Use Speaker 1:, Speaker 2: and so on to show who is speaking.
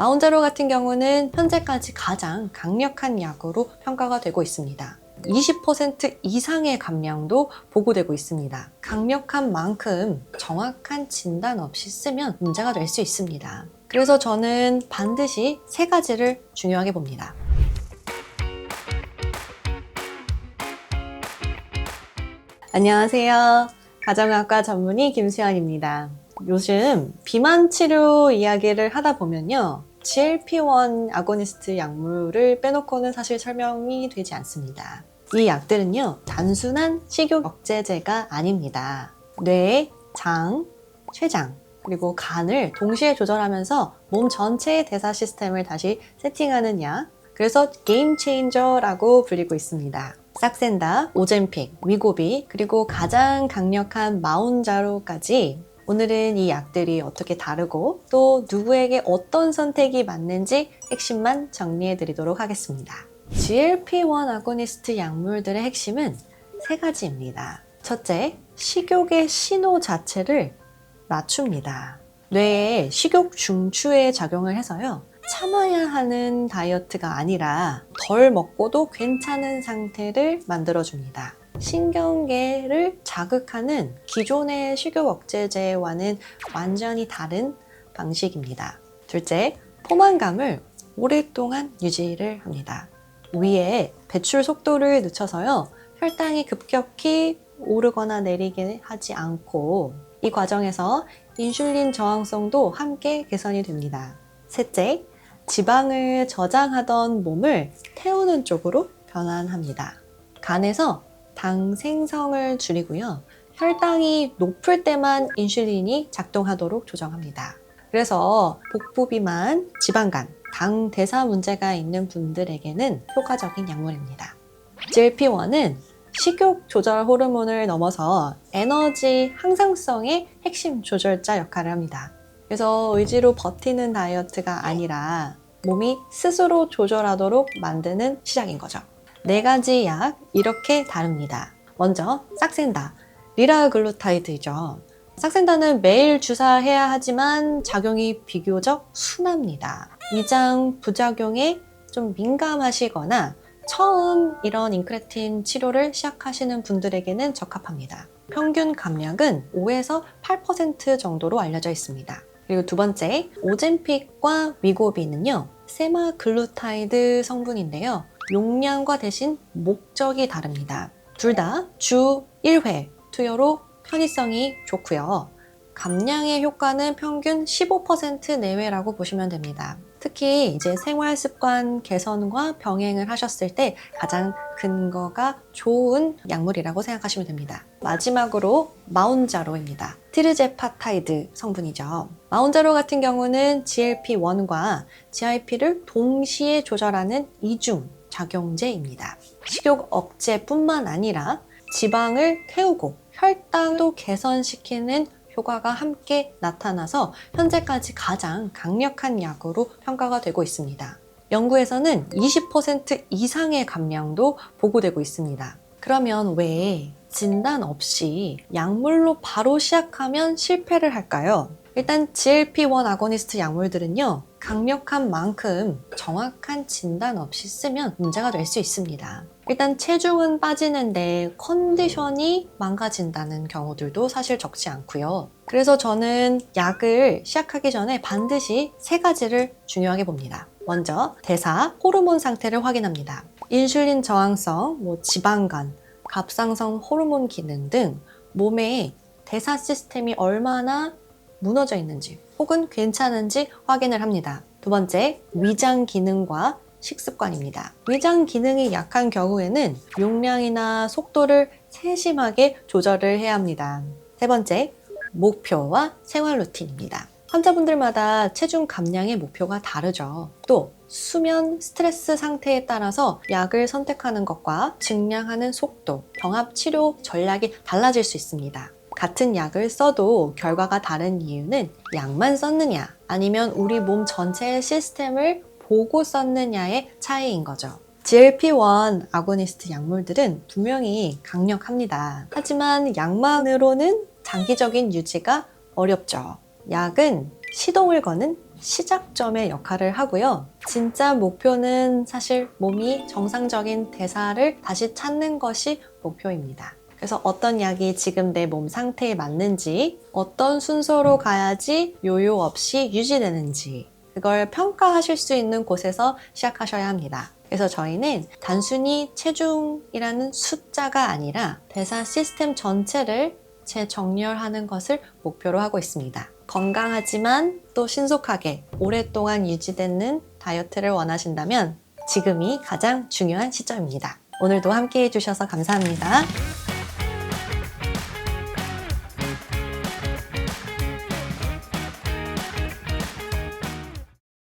Speaker 1: 마운자로 같은 경우는 현재까지 가장 강력한 약으로 평가가 되고 있습니다. 20% 이상의 감량도 보고되고 있습니다. 강력한 만큼 정확한 진단 없이 쓰면 문제가 될 수 있습니다. 그래서 저는 반드시 3가지를 중요하게 봅니다. 안녕하세요. 가정의학과 전문의 김수연입니다. 요즘 비만 치료 이야기를 하다 보면요. GLP-1 아고니스트 약물을 빼놓고는 사실 설명이 되지 않습니다. 이 약들은요, 단순한 식욕 억제제가 아닙니다. 뇌, 장, 췌장, 그리고 간을 동시에 조절하면서 몸 전체의 대사 시스템을 다시 세팅하는 약, 그래서 게임 체인저라고 불리고 있습니다. 싹센다, 오젬픽, 위고비, 그리고 가장 강력한 마운자로까지 오늘은 이 약들이 어떻게 다르고 또 누구에게 어떤 선택이 맞는지 핵심만 정리해 드리도록 하겠습니다. GLP-1 아고니스트 약물들의 핵심은 3가지입니다. 첫째, 식욕의 신호 자체를 낮춥니다. 뇌에 식욕 중추에 작용을 해서요. 참아야 하는 다이어트가 아니라 덜 먹고도 괜찮은 상태를 만들어줍니다. 신경계를 자극하는 기존의 식욕 억제제와는 완전히 다른 방식입니다. 둘째, 포만감을 오랫동안 유지를 합니다. 위에 배출 속도를 늦춰서요. 혈당이 급격히 오르거나 내리게 하지 않고 이 과정에서 인슐린 저항성도 함께 개선이 됩니다. 셋째, 지방을 저장하던 몸을 태우는 쪽으로 변환합니다. 간에서 당 생성을 줄이고요. 혈당이 높을 때만 인슐린이 작동하도록 조정합니다. 그래서 복부 비만, 지방간, 당 대사 문제가 있는 분들에게는 효과적인 약물입니다. GLP-1은 식욕 조절 호르몬을 넘어서 에너지 항상성의 핵심 조절자 역할을 합니다. 그래서 의지로 버티는 다이어트가 아니라 몸이 스스로 조절하도록 만드는 시작인 거죠. 4가지 약 이렇게 다릅니다. 먼저 싹센다, 리라글루타이드이죠. 싹센다는 매일 주사해야 하지만 작용이 비교적 순합니다. 위장 부작용에 좀 민감하시거나 처음 이런 인크레틴 치료를 시작하시는 분들에게는 적합합니다. 평균 감량은 5에서 8% 정도로 알려져 있습니다. 그리고 두 번째, 오젬픽과 위고비는요, 세마글루타이드 성분인데요. 용량과 대신 목적이 다릅니다. 둘 다 주 1회 투여로 편의성이 좋고요. 감량의 효과는 평균 15% 내외라고 보시면 됩니다. 특히 이제 생활 습관 개선과 병행을 하셨을 때 가장 근거가 좋은 약물이라고 생각하시면 됩니다. 마지막으로 마운자로입니다. 티르제파타이드 성분이죠. 마운자로 같은 경우는 GLP-1과 GIP를 동시에 조절하는 이중 작용제입니다. 식욕 억제뿐만 아니라 지방을 태우고 혈당도 개선시키는 효과가 함께 나타나서 현재까지 가장 강력한 약으로 평가가 되고 있습니다. 연구에서는 20% 이상의 감량도 보고되고 있습니다. 그러면 왜 진단 없이 약물로 바로 시작하면 실패를 할까요? 일단 GLP-1 아고니스트 약물들은요, 강력한 만큼 정확한 진단 없이 쓰면 문제가 될 수 있습니다. 일단 체중은 빠지는데 컨디션이 망가진다는 경우들도 사실 적지 않고요. 그래서 저는 약을 시작하기 전에 반드시 3가지를 중요하게 봅니다. 먼저 대사, 호르몬 상태를 확인합니다. 인슐린 저항성, 지방간, 갑상선 호르몬 기능 등 몸의 대사 시스템이 얼마나 무너져 있는지 혹은 괜찮은지 확인을 합니다. 두 번째, 위장 기능과 식습관입니다. 위장 기능이 약한 경우에는 용량이나 속도를 세심하게 조절을 해야 합니다. 세 번째, 목표와 생활 루틴입니다. 환자분들마다 체중 감량의 목표가 다르죠. 또 수면, 스트레스 상태에 따라서 약을 선택하는 것과 증량하는 속도, 병합 치료 전략이 달라질 수 있습니다. 같은 약을 써도 결과가 다른 이유는 약만 썼느냐 아니면 우리 몸 전체의 시스템을 보고 썼느냐의 차이인 거죠. GLP-1 아고니스트 약물들은 분명히 강력합니다. 하지만 약만으로는 장기적인 유지가 어렵죠. 약은 시동을 거는 시작점의 역할을 하고요. 진짜 목표는 사실 몸이 정상적인 대사를 다시 찾는 것이 목표입니다. 그래서 어떤 약이 지금 내 몸 상태에 맞는지, 어떤 순서로 가야지 요요 없이 유지되는지, 그걸 평가하실 수 있는 곳에서 시작하셔야 합니다. 그래서 저희는 단순히 체중이라는 숫자가 아니라 대사 시스템 전체를 재정렬하는 것을 목표로 하고 있습니다. 건강하지만 또 신속하게 오랫동안 유지되는 다이어트를 원하신다면 지금이 가장 중요한 시점입니다. 오늘도 함께 해주셔서 감사합니다.